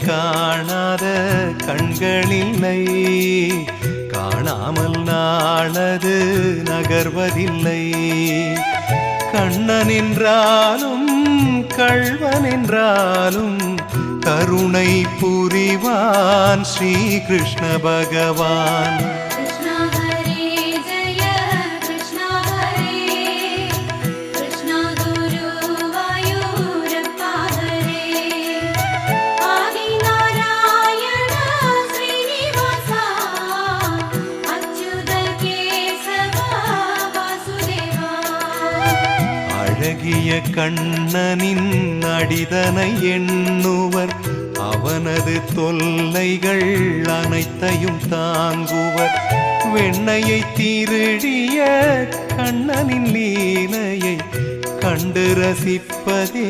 காணாத கண்களில்லை, காணாமல் நாளது நகர்வதில்லை. கண்ணன் என்றாலும் கள்வன் என்றாலும் கருணை புரிவான் ஸ்ரீ கிருஷ்ண பகவான். அழகிய கண்ணனின் அடிதனை எண்ணுவர், அவனது தொல்லைகள் அனைத்தையும் தாங்குவர். வெண்ணையை திருடிய கண்ணனின் லீலையை கண்டு ரசிப்பதே